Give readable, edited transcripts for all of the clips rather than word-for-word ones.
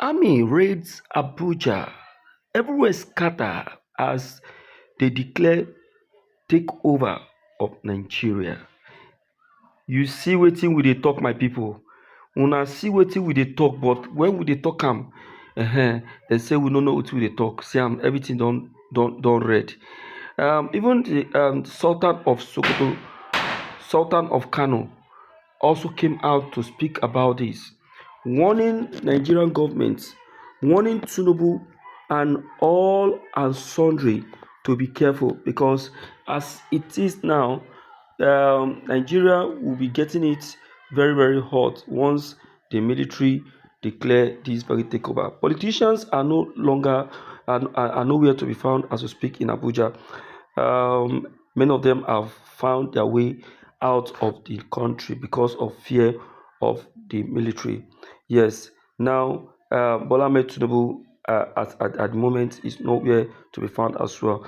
Army raids Abuja. Everywhere scatter as they declare takeover of Nigeria. You see wetin we dey talk, my people. Una see wetin we dey talk, but when we dey talk am, dem say we no know wetin we dey talk. See am, everything don red. Even the Sultan of Sokoto, Sultan of Kano, also came out to speak about this, warning Nigerian government, warning Tinubu and all and sundry to be careful, because as it is now, Nigeria will be getting it very, very hot once the military declare this very takeover. Politicians are no longer are nowhere to be found as we speak in Abuja. Many of them have found their way out of the country because of fear of the military. Yes, now Bola Ahmed Tinubu at the moment is nowhere to be found as well.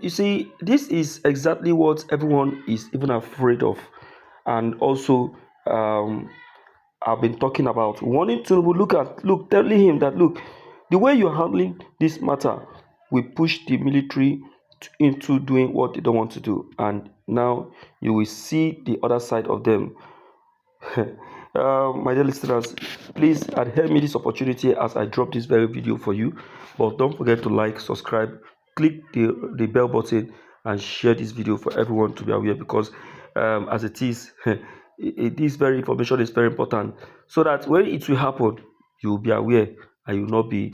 You see, this is exactly what everyone is even afraid of, and also I've been talking about warning Tinubu. Look, telling him that look, the way you're handling this matter will push the military into doing what they don't want to do, and now you will see the other side of them. My dear listeners, please adhere me this opportunity as I drop this very video for you, but don't forget to like, subscribe, click the bell button and share this video for everyone to be aware, because as it is this very information is very important, so that when it will happen, you will be aware and you will not be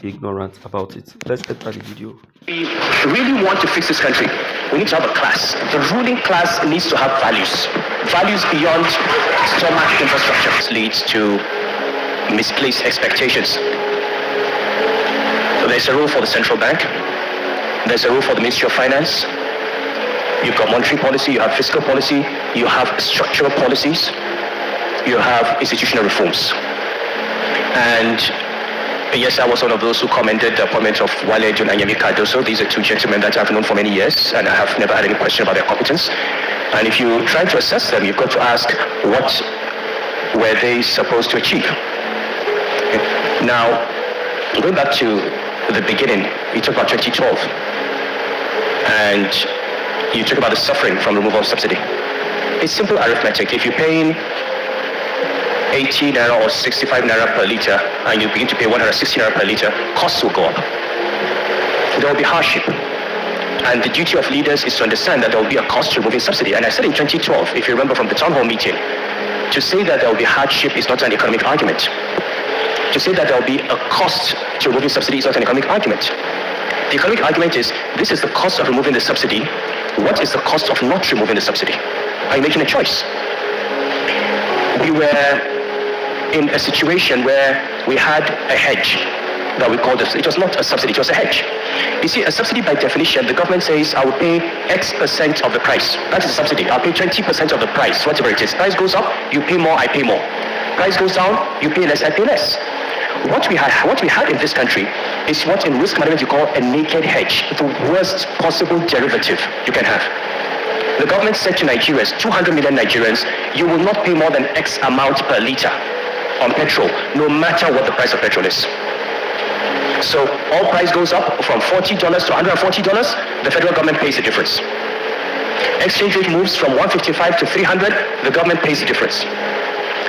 ignorant about it. Let's enter the video. We really want to fix this country. We need to have a class. The ruling class needs to have values. Values beyond stomach infrastructure. This leads to misplaced expectations. So there's a role for the central bank. There's a role for the Ministry of Finance. You've got monetary policy, you have fiscal policy, you have structural policies, you have institutional reforms. And yes, I was one of those who commended the appointment of Wale Edun and Yemi Cardoso. These are two gentlemen that I've known for many years, and I have never had any question about their competence. And if you try to assess them, you've got to ask, what were they supposed to achieve? Now, going back to the beginning, you talk about 2012, and you talk about the suffering from removal of subsidy. It's simple arithmetic. If you're paying 80 naira or 65 naira per litre and you begin to pay 160 naira per litre, costs will go up. There will be hardship. And the duty of leaders is to understand that there will be a cost to removing subsidy. And I said in 2012, if you remember from the town hall meeting, to say that there will be hardship is not an economic argument. To say that there will be a cost to removing subsidy is not an economic argument. The economic argument is, this is the cost of removing the subsidy. What is the cost of not removing the subsidy? Are you making a choice? We were in a situation where we had a hedge that we called it was not a subsidy, it was a hedge. You see, a subsidy by definition, the government says, I will pay X% of the price. That is a subsidy. I'll pay 20% of the price, whatever it is. Price goes up, you pay more, I pay more. Price goes down, you pay less, I pay less. What we had in this country is what in risk management you call a naked hedge, the worst possible derivative you can have. The government said to Nigerians, 200 million Nigerians, you will not pay more than X amount per litre on petrol, no matter what the price of petrol is. So all price goes up from $40 to $140, the federal government pays the difference. Exchange rate moves from 155 to 300, the government pays the difference.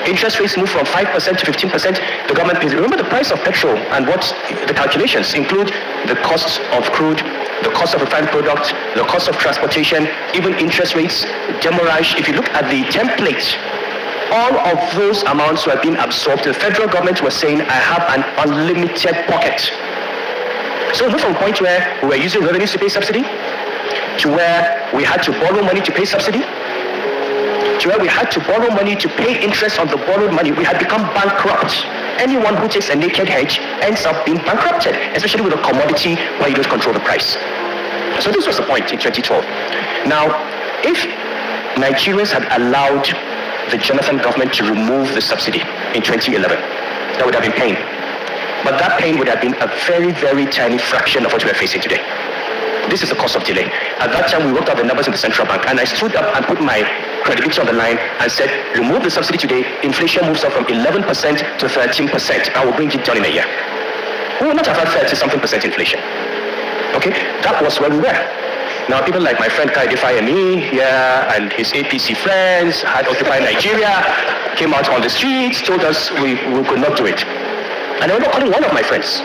Interest rates move from 5% to 15%, the government pays. Remember, the price of petrol and what the calculations include the cost of crude, the cost of refined product, the cost of transportation, even interest rates, demurrage. If you look at the template, all of those amounts were being absorbed. The federal government was saying, I have an unlimited pocket. So we moved from a point where we were using revenues to pay subsidy, to where we had to borrow money to pay subsidy, to where we had to borrow money to pay interest on the borrowed money. We had become bankrupt. Anyone who takes a naked hedge ends up being bankrupted, especially with a commodity where you don't control the price. So this was the point in 2012. Now, if Nigerians had allowed the Jonathan government to remove the subsidy in 2011, that would have been pain. But that pain would have been a very, very tiny fraction of what we are facing today. This is the cost of delay. At that time, we worked out the numbers in the central bank, and I stood up and put my credibility on the line and said, remove the subsidy today, inflation moves up from 11% to 13%. I will bring it down in a year. We will not have had 30-something% inflation. Okay, that was where we were. Now people like my friend Kaide Fayemi, and his APC friends had occupied Nigeria, came out on the streets, told us we could not do it. And I remember calling one of my friends.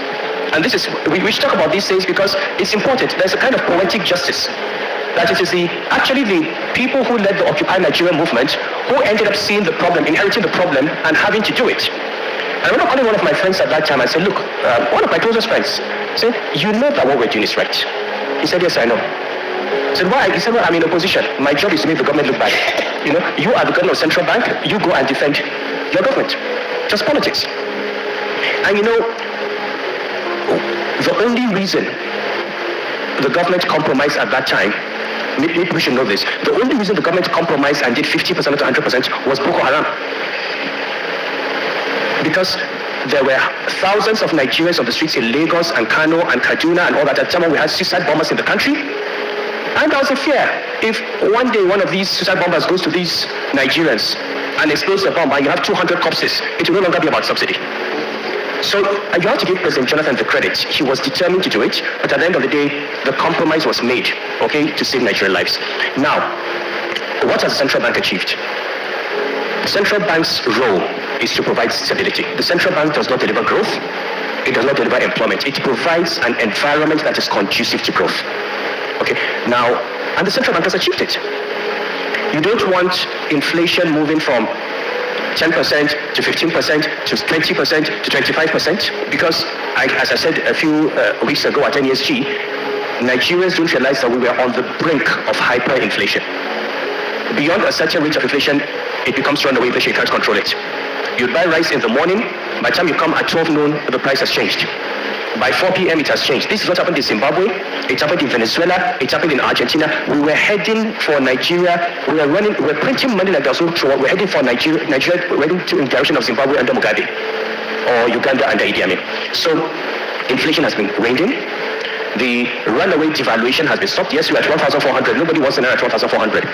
And this is, we should talk about these things because it's important. There's a kind of poetic justice. That it is actually the people who led the Occupy Nigeria movement who ended up seeing the problem, inheriting the problem, and having to do it. I remember calling one of my friends at that time and said, look, one of my closest friends said, you know that what we're doing is right. He said, yes, I know. I said, why? He said, well, I'm in opposition. My job is to make the government look bad. You know, you are the governor of central bank, you go and defend your government. Just politics. And you know, the only reason the government compromised at that time, maybe we should know this, the only reason the government compromised and did 50% to 100% was Boko Haram. Because there were thousands of Nigerians on the streets in Lagos and Kano and Kaduna and all that. At the time when we had suicide bombers in the country. And there was a fear, if one day one of these suicide bombers goes to these Nigerians and explodes the bomb and you have 200 corpses, it will no longer be about subsidy. So you have to give President Jonathan the credit. He was determined to do it, but at the end of the day, the compromise was made, okay, to save Nigerian lives. Now, what has the central bank achieved? The central bank's role is to provide stability. The central bank does not deliver growth. It does not deliver employment. It provides an environment that is conducive to growth. Okay, now, and the central bank has achieved it. You don't want inflation moving from 10% to 15% to 20% to 25% because, as I said a few weeks ago at NESG, Nigerians don't realize that we were on the brink of hyperinflation. Beyond a certain rate of inflation, it becomes runaway inflation, you can't control it. You buy rice in the morning, by the time you come at 12 noon, the price has changed. By 4 p.m. it has changed. This is what happened in Zimbabwe, it happened in Venezuela, it happened in Argentina. We were heading for Nigeria, we were printing money like there's no trouble. We're heading for Nigeria, we're heading in the direction of Zimbabwe under Mugabe, or Uganda under Idi Amin. So inflation has been reined in. The runaway devaluation has been stopped. Yes, we're at 1,400. Nobody wants to know at 1,400.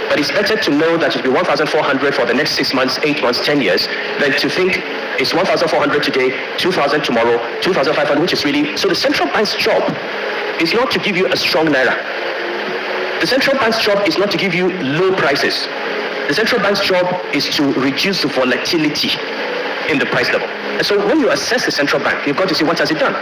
But it's better to know that it will be 1,400 for the next 6 months, 8 months, 10 years, than to think it's 1,400 today, 2,000 tomorrow, 2,500, which is really... So the central bank's job is not to give you a strong naira. The central bank's job is not to give you low prices. The central bank's job is to reduce the volatility in the price level. And so when you assess the central bank, you've got to see what has it done.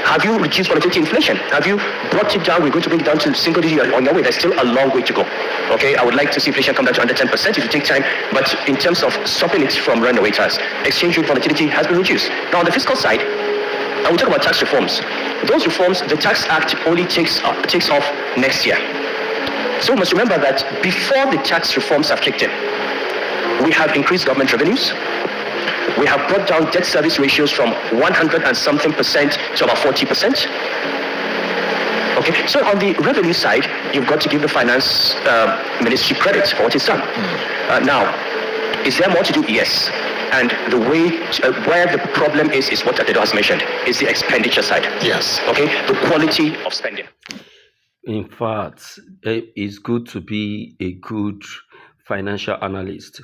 Have you reduced volatility inflation? Have you brought it down? We're going to bring it down to single digit on your way. There's still a long way to go. Okay, I would like to see inflation come down to under 10%. It will take time, but in terms of stopping it from runaway tax, exchange rate volatility has been reduced. Now on the fiscal side, I will talk about tax reforms. Those reforms, the Tax Act only takes off next year. So we must remember that before the tax reforms have kicked in, we have increased government revenues. We have brought down debt service ratios from 100 and something percent to about 40%. Okay, so on the revenue side, you've got to give the finance ministry credit for what it's done. Now, is there more to do? Yes. And the way, where the problem is what Adedo has mentioned, is the expenditure side. Yes. Okay, the quality of spending. In fact, it's good to be a good financial analyst.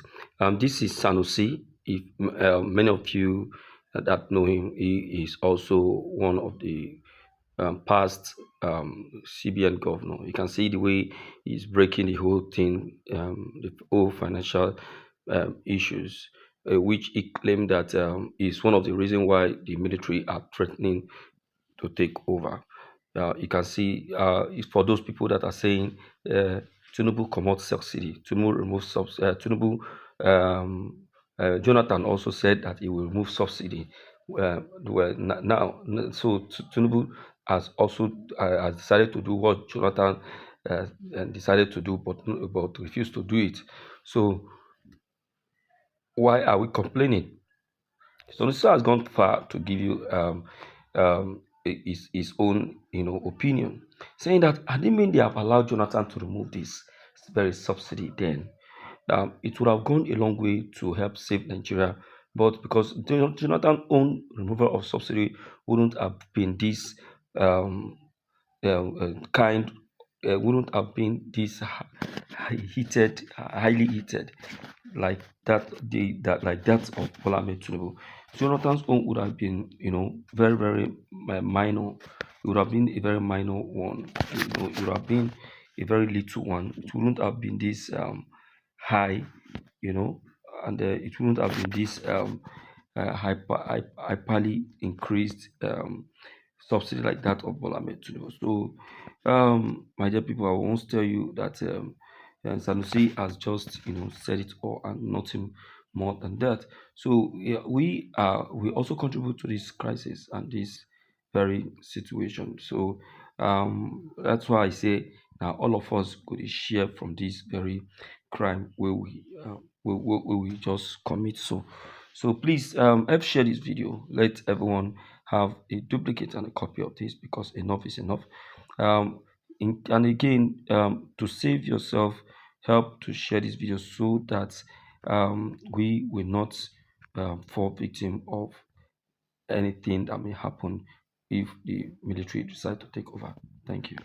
This is Sanusi. If many of you that know him, he is also one of the past CBN governor. You can see the way he's breaking the whole thing, the whole financial issues, which he claimed that is one of the reasons why the military are threatening to take over. You can see it's for those people that are saying Tinubu commot subsidy, Tinubu remove subsidy, Jonathan also said that he will remove subsidy. Now, so Tinubu has also has decided to do what Jonathan decided to do, but refused to do it. So why are we complaining? So Nisa has gone far to give you his own opinion, saying that I didn't mean they have allowed Jonathan to remove this very subsidy then. It would have gone a long way to help save Nigeria, but because Jonathan's own removal of subsidy wouldn't have been this kind wouldn't have been this highly heated like that like that of Bola Ahmed Tinubu. Jonathan's own would have been, very very minor. It would have been a very minor one. It would have been a very little one. It wouldn't have been this high, you know, and it wouldn't have been this hyperly increased subsidy like that of Bola Ahmed Tinubu. So, my dear people, I will once tell you that Sanusi has just said it all and nothing more than that. So yeah, we also contribute to this crisis and this very situation. So that's why I say now all of us could share from this very crime where we just commit. So please help share this video. Let everyone have a duplicate and a copy of this because enough is enough. And again, to save yourself, help to share this video so that we will not fall victim of anything that may happen if the military decide to take over. Thank you.